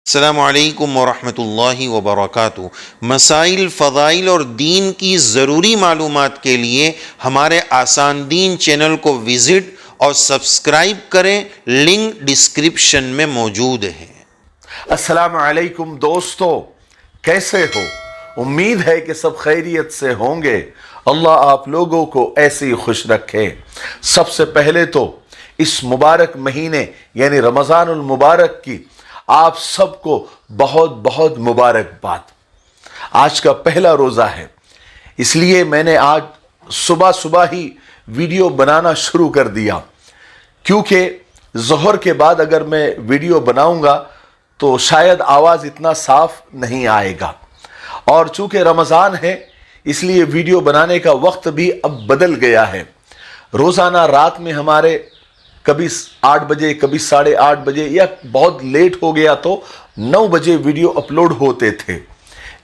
السلام علیکم ورحمۃ اللہ وبرکاتہ۔ مسائل، فضائل اور دین کی ضروری معلومات کے لیے ہمارے آسان دین چینل کو وزٹ اور سبسکرائب کریں، لنک ڈسکرپشن میں موجود ہے۔ السلام علیکم دوستو، کیسے ہو؟ امید ہے کہ سب خیریت سے ہوں گے۔ اللہ آپ لوگوں کو ایسے ہی خوش رکھے۔ سب سے پہلے تو اس مبارک مہینے یعنی رمضان المبارک کی آپ سب کو بہت بہت مبارکباد۔ آج کا پہلا روزہ ہے، اس لیے میں نے آج صبح ہی ویڈیو بنانا شروع کر دیا، کیونکہ ظہر کے بعد اگر میں ویڈیو بناؤں گا تو شاید آواز اتنا صاف نہیں آئے گا، اور چونکہ رمضان ہے اس لیے ویڈیو بنانے کا وقت بھی اب بدل گیا ہے۔ روزانہ رات میں ہمارے کبھی 8 بجے، کبھی 8:30 بجے، یا بہت لیٹ ہو گیا تو 9 بجے ویڈیو اپلوڈ ہوتے تھے،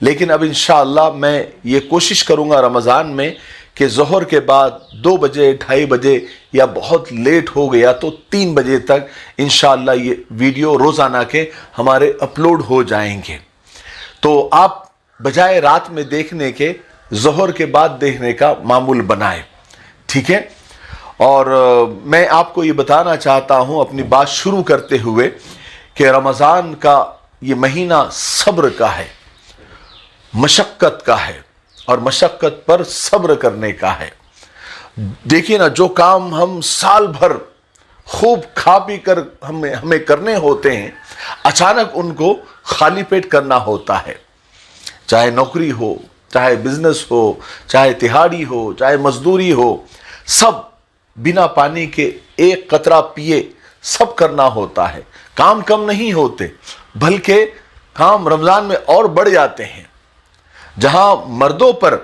لیکن اب انشاءاللہ میں یہ کوشش کروں گا رمضان میں کہ ظہر کے بعد 2 بجے، 2:30 بجے، یا بہت لیٹ ہو گیا تو 3 بجے تک انشاءاللہ یہ ویڈیو روزانہ کے ہمارے اپلوڈ ہو جائیں گے۔ تو آپ بجائے رات میں دیکھنے کے ظہر کے بعد دیکھنے کا معمول بنائیں، ٹھیک ہے؟ اور میں آپ کو یہ بتانا چاہتا ہوں اپنی بات شروع کرتے ہوئے کہ رمضان کا یہ مہینہ صبر کا ہے، مشقت کا ہے، اور مشقت پر صبر کرنے کا ہے۔ دیکھیے نا، جو کام ہم سال بھر خوب کھا پی کر ہمیں کرنے ہوتے ہیں، اچانک ان کو خالی پیٹ کرنا ہوتا ہے۔ چاہے نوکری ہو، چاہے بزنس ہو، چاہے تہاڑی ہو، چاہے مزدوری ہو، سب بنا پانی کے ایک قطرہ پیے سب کرنا ہوتا ہے۔ کام کم نہیں ہوتے، بلکہ کام رمضان میں اور بڑھ جاتے ہیں۔ جہاں مردوں پر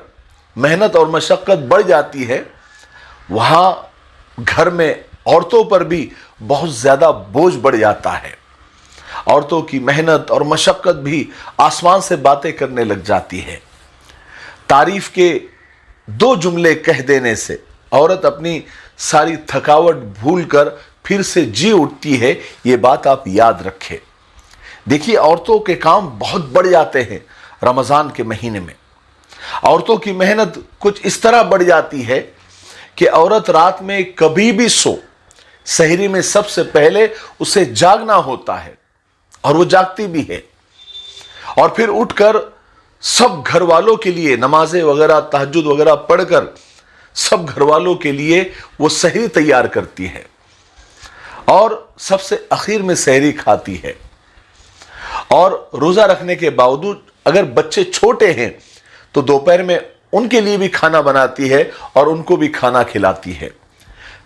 محنت اور مشقت بڑھ جاتی ہے، وہاں گھر میں عورتوں پر بھی بہت زیادہ بوجھ بڑھ جاتا ہے۔ عورتوں کی محنت اور مشقت بھی آسمان سے باتیں کرنے لگ جاتی ہے۔ تعریف کے 2 جملے کہہ دینے سے عورت اپنی ساری تھکاوٹ بھول کر پھر سے جی اٹھتی ہے، یہ بات آپ یاد رکھیں۔ دیکھیے، عورتوں کے کام بہت بڑھ جاتے ہیں رمضان کے مہینے میں۔ عورتوں کی محنت کچھ اس طرح بڑھ جاتی ہے کہ عورت رات میں کبھی بھی سحری میں سب سے پہلے اسے جاگنا ہوتا ہے، اور وہ جاگتی بھی ہے، اور پھر اٹھ کر سب گھر والوں کے لیے نمازیں وغیرہ، تہجد وغیرہ پڑھ کر سب گھر والوں کے لیے وہ سحری تیار کرتی ہے، اور سب سے اخیر میں سحری کھاتی ہے۔ اور روزہ رکھنے کے باوجود اگر بچے چھوٹے ہیں تو دوپہر میں ان کے لیے بھی کھانا بناتی ہے اور ان کو بھی کھانا کھلاتی ہے۔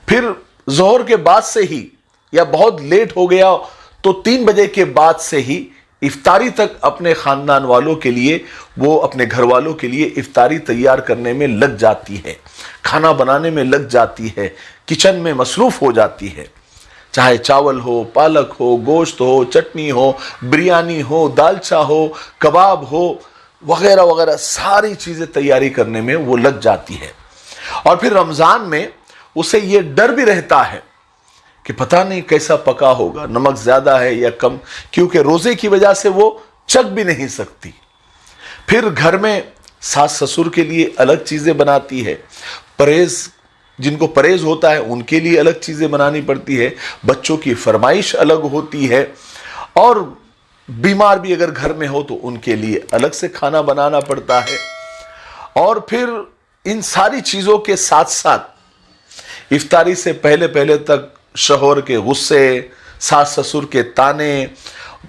پھر ظہر کے بعد سے ہی، یا بہت لیٹ ہو گیا تو 3 بجے کے بعد سے ہی افطاری تک اپنے خاندان والوں کے لیے، وہ اپنے گھر والوں کے لیے افطاری تیار کرنے میں لگ جاتی ہے، کھانا بنانے میں لگ جاتی ہے، کچن میں مصروف ہو جاتی ہے۔ چاہے چاول ہو، پالک ہو، گوشت ہو، چٹنی ہو، بریانی ہو، دالچا ہو، کباب ہو، وغیرہ وغیرہ، ساری چیزیں تیاری کرنے میں وہ لگ جاتی ہے۔ اور پھر رمضان میں اسے یہ ڈر بھی رہتا ہے کہ پتہ نہیں کیسا پکا ہوگا، نمک زیادہ ہے یا کم، کیونکہ روزے کی وجہ سے وہ چکھ بھی نہیں سکتی۔ پھر گھر میں ساس سسر کے لیے الگ چیزیں بناتی ہے، جن کو پرہیز ہوتا ہے ان کے لیے الگ چیزیں بنانی پڑتی ہے، بچوں کی فرمائش الگ ہوتی ہے، اور بیمار بھی اگر گھر میں ہو تو ان کے لیے الگ سے کھانا بنانا پڑتا ہے۔ اور پھر ان ساری چیزوں کے ساتھ ساتھ افطاری سے پہلے تک شوہر کے غصے، ساس سسر کے تانے،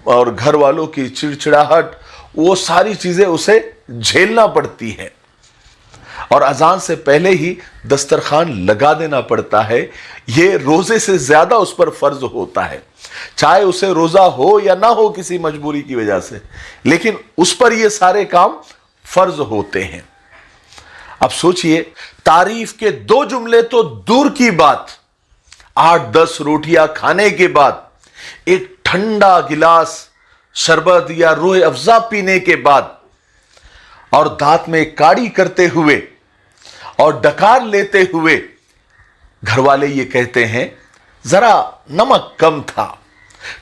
اور گھر والوں کی چڑچڑاہٹ، وہ ساری چیزیں اسے جھیلنا پڑتی ہے، اور اذان سے پہلے ہی دسترخوان لگا دینا پڑتا ہے۔ یہ روزے سے زیادہ اس پر فرض ہوتا ہے، چاہے اسے روزہ ہو یا نہ ہو کسی مجبوری کی وجہ سے، لیکن اس پر یہ سارے کام فرض ہوتے ہیں۔ اب سوچئے، تعریف کے 2 جملے تو دور کی بات، 8-10 روٹیاں کھانے کے بعد، ایک ٹھنڈا گلاس شربت یا روح افزا پینے کے بعد، اور دانت میں کاڑی کرتے ہوئے اور ڈکار لیتے ہوئے گھر والے یہ کہتے ہیں ذرا نمک کم تھا،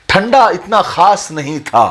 ٹھنڈا اتنا خاص نہیں تھا،